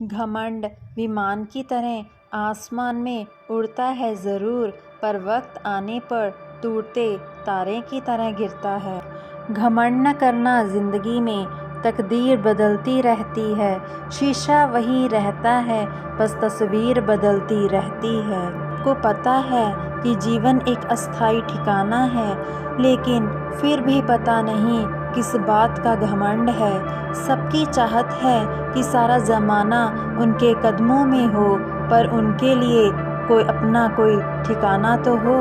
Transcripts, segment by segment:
घमंड विमान की तरह आसमान में उड़ता है ज़रूर, पर वक्त आने पर टूटते तारे की तरह गिरता है। घमंड न करना ज़िंदगी में, तकदीर बदलती रहती है। शीशा वही रहता है, बस तस्वीर बदलती रहती है। को पता है कि जीवन एक अस्थाई ठिकाना है, लेकिन फिर भी पता नहीं किस बात का घमंड है। सबकी चाहत है कि सारा ज़माना उनके कदमों में हो, पर उनके लिए कोई ठिकाना तो हो।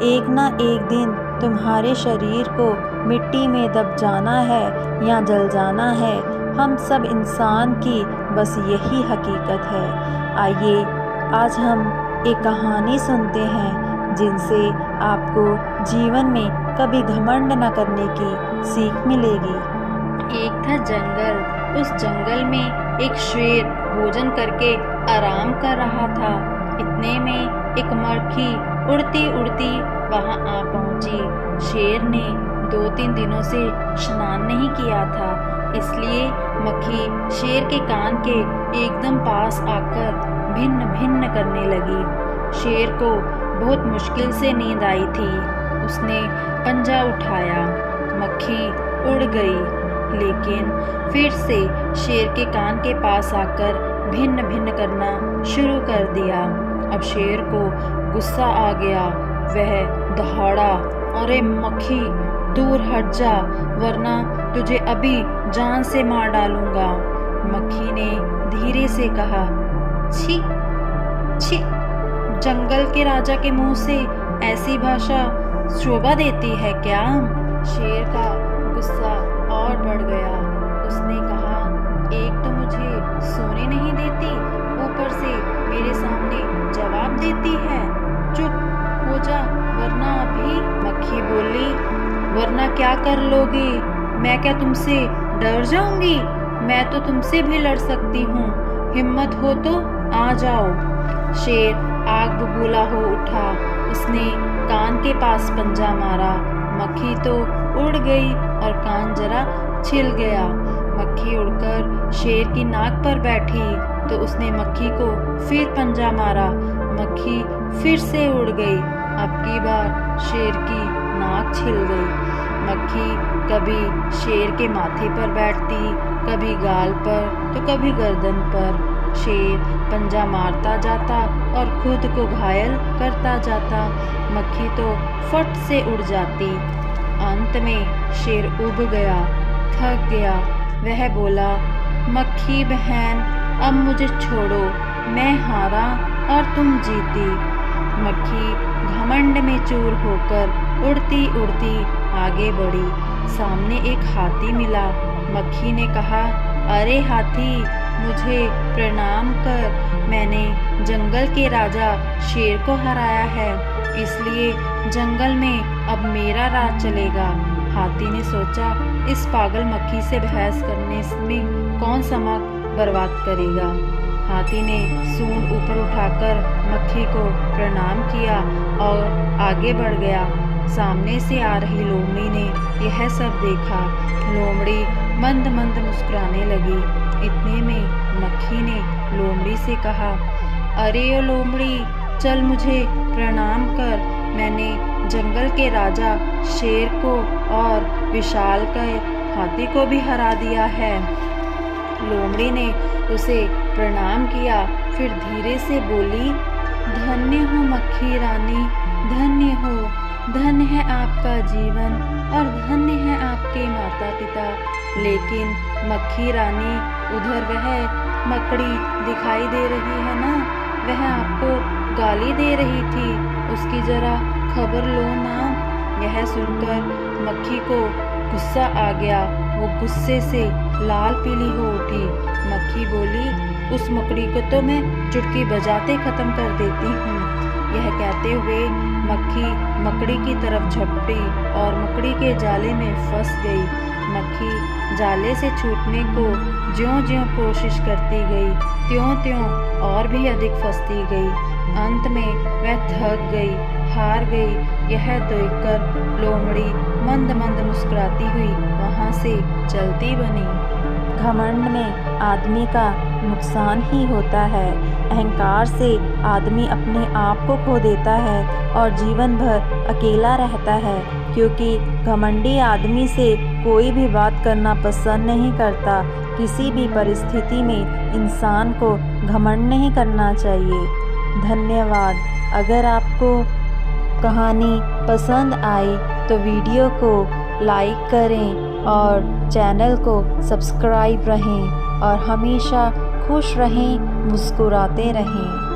एक ना एक दिन तुम्हारे शरीर को मिट्टी में दब जाना है या जल जाना है। हम सब इंसान की बस यही हकीकत है। आइए आज हम एक कहानी सुनते हैं जिनसे आपको जीवन में कभी घमंड न करने की सीख मिलेगी। एक था जंगल। उस जंगल में एक शेर भोजन करके आराम कर रहा था। इतने में एक मक्खी उड़ती उड़ती वहां आ पहुंची। शेर ने 2-3 दिनों से स्नान नहीं किया था, इसलिए मक्खी शेर के कान के एकदम पास आकर भिन्न भिन्न करने लगी। शेर को बहुत मुश्किल से नींद आई थी। उसने पंजा उठाया, मक्खी उड़ गई, लेकिन फिर से शेर के कान के पास आकर भिन्न भिन्न करना शुरू कर दिया। अब शेर को गुस्सा आ गया। वह दहाड़ा, अरे मक्खी दूर हट जा, वरना तुझे अभी जान से मार डालूंगा। मक्खी ने धीरे से कहा, छी छी, जंगल के राजा के मुंह से ऐसी भाषा शोभा देती है क्या? शेर का गुस्सा और बढ़ गया। उसने कहा, एक तो मुझे सोने नहीं देती, ऊपर से मेरे सामने जवाब देती है। चुप हो जा, वरना अभी। मक्खी बोली, वरना क्या कर लोगे? मैं क्या तुमसे डर जाऊंगी? मैं तो तुमसे भी लड़ सकती हूँ। हिम्मत हो तो आ जाओ। शेर आग बबूला हो उठा। उसने कान के पास पंजा मारा। मक्खी तो उड़ गई और कान जरा छिल गया। मक्खी उड़कर शेर की नाक पर बैठी तो उसने मक्खी को फिर पंजा मारा। मक्खी फिर से उड़ गई। अब की बार शेर की नाक छिल गई। मक्खी कभी शेर के माथे पर बैठती, कभी गाल पर तो कभी गर्दन पर। शेर पंजा मारता जाता और खुद को घायल करता जाता। मक्खी तो फट से उड़ जाती। अंत में शेर उब गया, थक गया। वह बोला, मक्खी बहन, अब मुझे छोड़ो, मैं हारा और तुम जीती। मक्खी घमंड में चूर होकर उड़ती उड़ती आगे बढ़ी। सामने एक हाथी मिला। मक्खी ने कहा, अरे हाथी, मुझे प्रणाम कर। मैंने जंगल के राजा शेर को हराया है, इसलिए जंगल में अब मेरा राज चलेगा। हाथी ने सोचा, इस पागल मक्खी से बहस करने में कौन समय बर्बाद करेगा। हाथी ने सूंड ऊपर उठाकर मक्खी को प्रणाम किया और आगे बढ़ गया। सामने से आ रही लोमड़ी ने यह सब देखा। लोमड़ी मंद मंद मुस्कुराने लगी। इतने में मक्खी ने लोमड़ी से कहा, अरे ओ लोमड़ी, चल मुझे प्रणाम कर। मैंने जंगल के राजा शेर को और विशालकाय हाथी को भी हरा दिया है। लोमड़ी ने उसे प्रणाम किया, फिर धीरे से बोली, धन्य हो मक्खी रानी, धन्य हो। धन्य है आपका जीवन और धन्य है आपके माता पिता। लेकिन मक्खी रानी, उधर वह मकड़ी दिखाई दे रही है ना, वह आपको गाली दे रही थी, उसकी जरा खबर लो ना। यह सुनकर मक्खी को गुस्सा आ गया। वो गुस्से से लाल पीली हो उठी। मक्खी बोली, उस मकड़ी को तो मैं चुटकी बजाते खत्म कर देती हूँ। यह कहते हुए मक्खी मकड़ी की तरफ झपटी और मकड़ी के जाले में फंस गई। मक्खी जाले से छूटने को ज्यों-ज्यों कोशिश करती गई, त्यों-त्यों और भी अधिक फंसती गई। अंत में वह थक गई, हार गई। यह देखकर लोमड़ी मंद मंद मुस्कुराती हुई वहां से चलती बनी। घमंड में आदमी का नुकसान ही होता है। अहंकार से आदमी अपने आप को खो देता है और जीवन भर अकेला रहता है, क्योंकि घमंडी आदमी से कोई भी बात करना पसंद नहीं करता। किसी भी परिस्थिति में इंसान को घमंड नहीं करना चाहिए। धन्यवाद। अगर आपको कहानी पसंद आए तो वीडियो को लाइक करें और चैनल को सब्सक्राइब रहें और हमेशा खुश रहें, मुस्कुराते रहें।